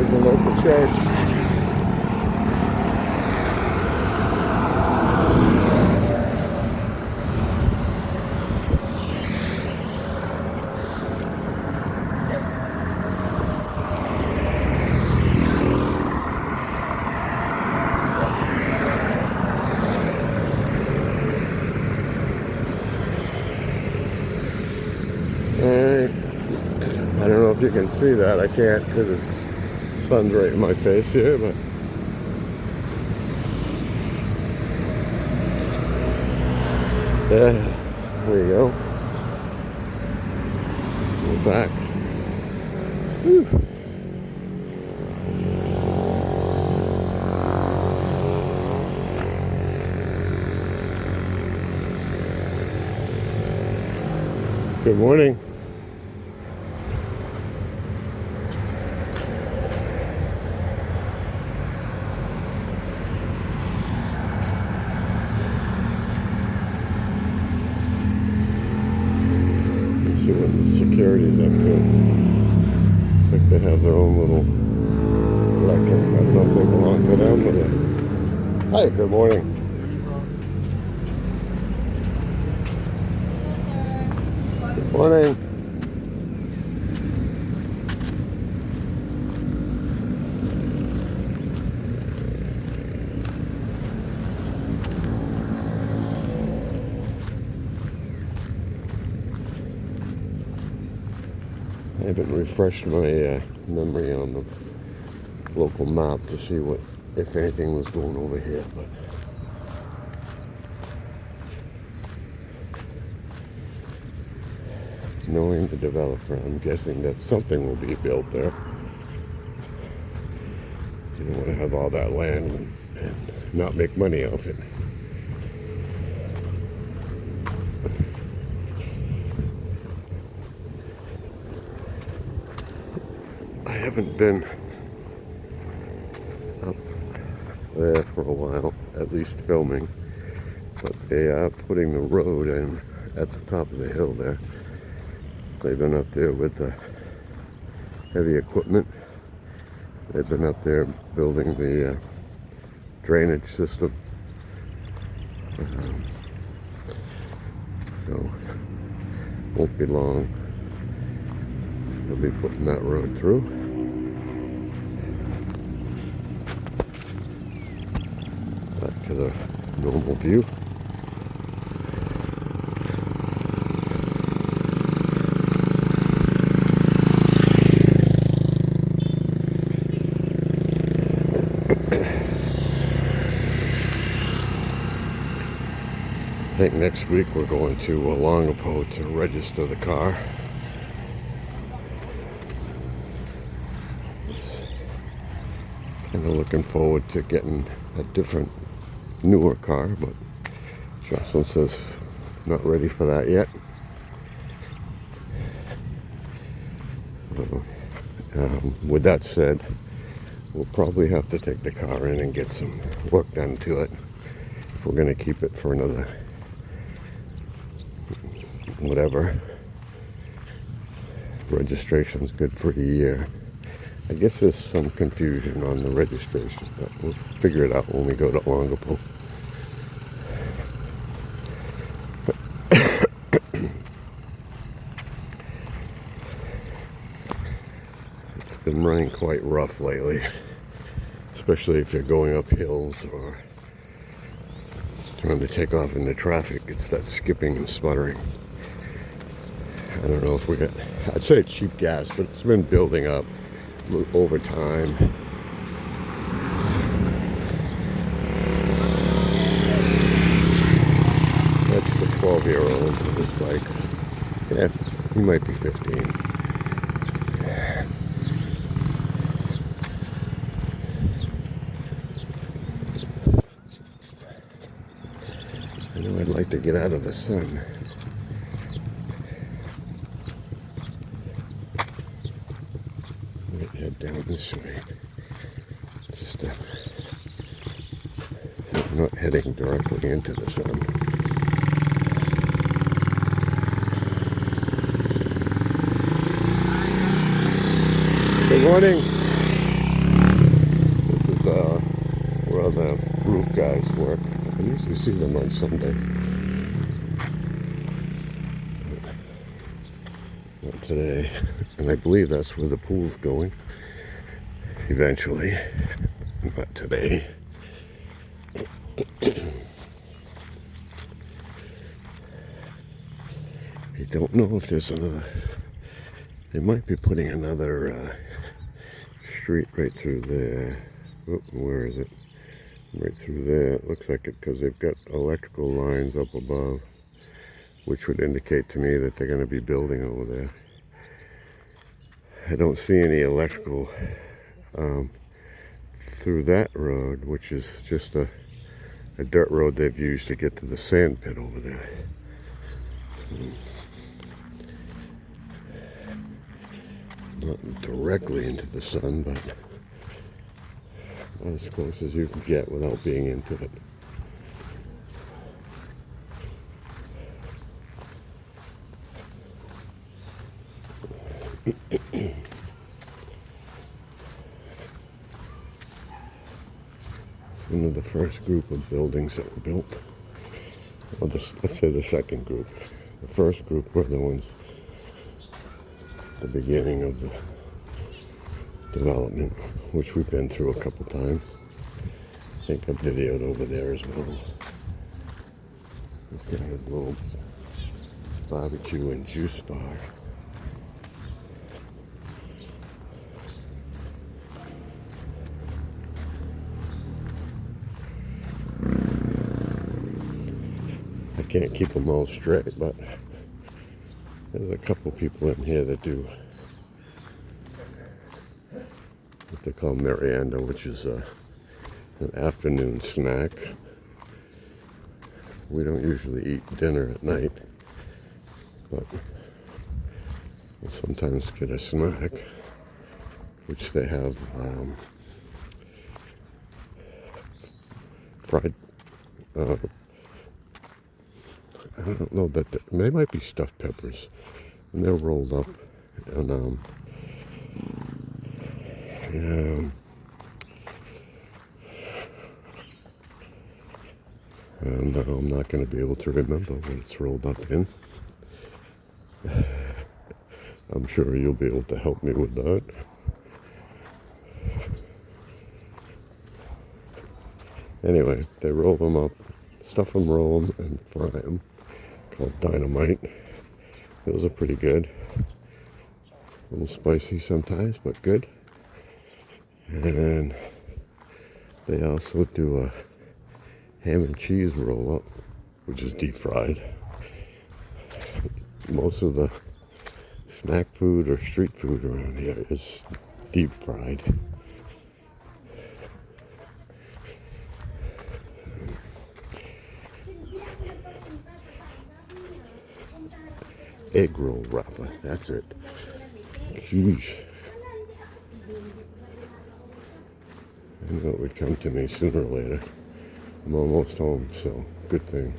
the local church. Alright, I don't know if you can see that. I can't because the sun's right in my face here, but yeah, there you go. We're back. Whew. Good morning. See what the security's up to. Looks like they have their own little electric. I don't know if they belong to them or they... Hi, good morning. Good morning. I haven't refreshed my memory on the local map to see what, if anything, was going over here, but knowing the developer, I'm guessing that something will be built there. You don't want to have all that land and not make money off it. I haven't been up there for a while, at least filming, but they are putting the road in at the top of the hill there. They've been up there with the heavy equipment. They've been up there building the drainage system. So, won't be long. They'll be putting that road through. Back to the normal view. I think next week we're going to Longapo to register the car. Kind of looking forward to getting a different, newer car, but Jocelyn says not ready for that yet. With that said, we'll probably have to take the car in and get some work done to it if we're going to keep it for another whatever. Registration's good for a year. I guess there's some confusion on the registration, but we'll figure it out when we go to Longapo. It's been running quite rough lately, especially if you're going up hills or trying to take off into traffic. It starts skipping and sputtering. I don't know if we got, I'd say it's cheap gas, but it's been building up over time. That's the 12-year-old with his bike. Yeah, he might be 15. I know I'd like to get out of the sun. Might head down this way. Just so I'm not heading directly into the sun. Good morning. of the roof guys work. I usually see them on Sunday. Not today. And I believe that's where the pool's going eventually. Not today. I don't know if there's another. They might be putting another street right through there. Oh, where is it? Right through there. It looks like it because they've got electrical lines up above, which would indicate to me that they're going to be building over there. I don't see any electrical through that road, which is just a dirt road they've used to get to the sand pit over there. Not directly into the sun, but not as close as you can get without being into it. It's one of the first group of buildings that were built. Well, let's say the second group. The first group were the ones, the beginning of the development, which we've been through a couple times. I think I videoed over there as well. This guy has a little barbecue and juice bar. I can't keep them all straight, but there's a couple people in here that do what they call merienda, which is an afternoon snack. We don't usually eat dinner at night, but we'll sometimes get a snack, which they have fried, I don't know that they might be stuffed peppers, and they're rolled up, and and I'm not going to be able to remember what it's rolled up in. I'm sure you'll be able to help me with that. Anyway, they roll them up, stuff them, roll them, and fry them. Called dynamite. Those are pretty good. A little spicy sometimes, but good. And they also do a ham and cheese roll up, which is deep fried. Most of the snack food or street food around here is deep fried. Egg roll wrapper, that's it. Sheesh. I knew it would come to me sooner or later. I'm almost home, so good thing.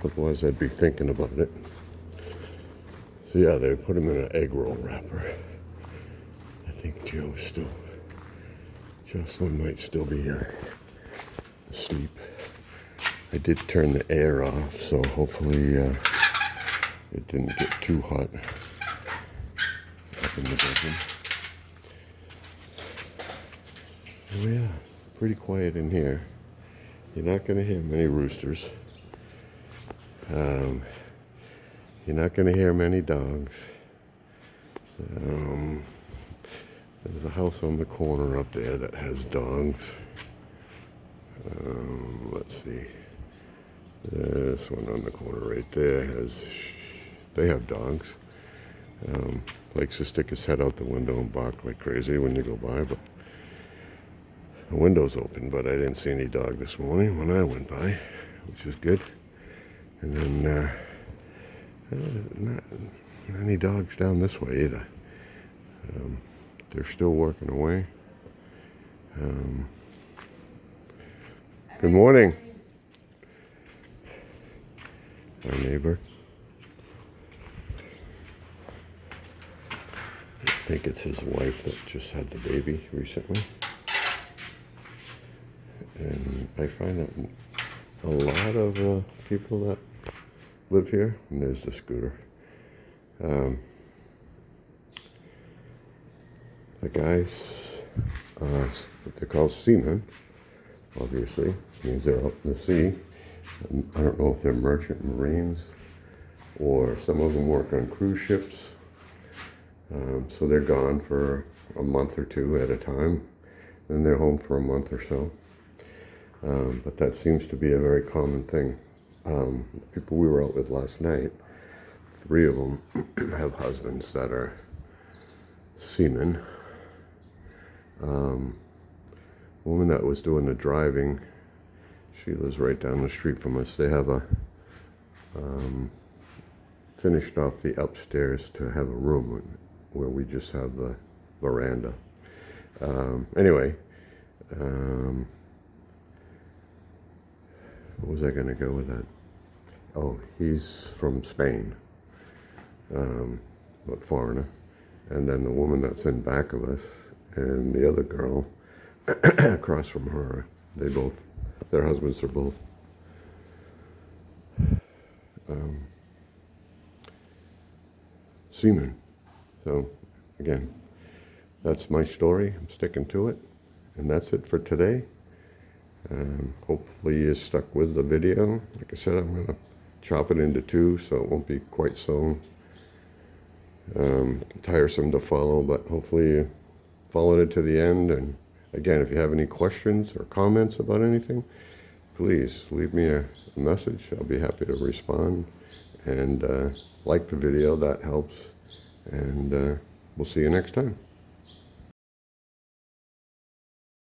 Otherwise I'd be thinking about it. So yeah, they put them in an egg roll wrapper. I think Jocelyn might still be asleep. I did turn the air off, so hopefully it didn't get too hot up in the bedroom. Oh yeah, pretty quiet in here. You're not going to hear many roosters. You're not going to hear many dogs. There's a house on the corner up there that has dogs. Let's see. This one on the corner right there they have dogs. Likes to stick his head out the window and bark like crazy when you go by, but the window's open, but I didn't see any dog this morning when I went by, which is good. And then not any dogs down this way either. They're still working away. Good morning, our neighbor. I think it's his wife that just had the baby recently. And I find that a lot of people that live here, and there's the scooter. The guys, what they call seamen, obviously, means they're out in the sea. And I don't know if they're merchant marines or some of them work on cruise ships. So they're gone for a month or two at a time, then they're home for a month or so. But that seems to be a very common thing. The people we were out with last night, 3 of them have husbands that are seamen. Woman that was doing the driving, she lives right down the street from us. They have finished off the upstairs to have a room where we just have the veranda. Anyway, what was I going to go with that? Oh, he's from Spain, but foreigner. And then the woman that's in back of us and the other girl across from her, their husbands are both seamen. So again, that's my story. I'm sticking to it. And that's it for today. Hopefully you're stuck with the video. Like I said, I'm going to chop it into 2 so it won't be quite so tiresome to follow, but hopefully you followed it to the end. And again, if you have any questions or comments about anything, please leave me a message. I'll be happy to respond. And like the video, that helps. And we'll see you next time.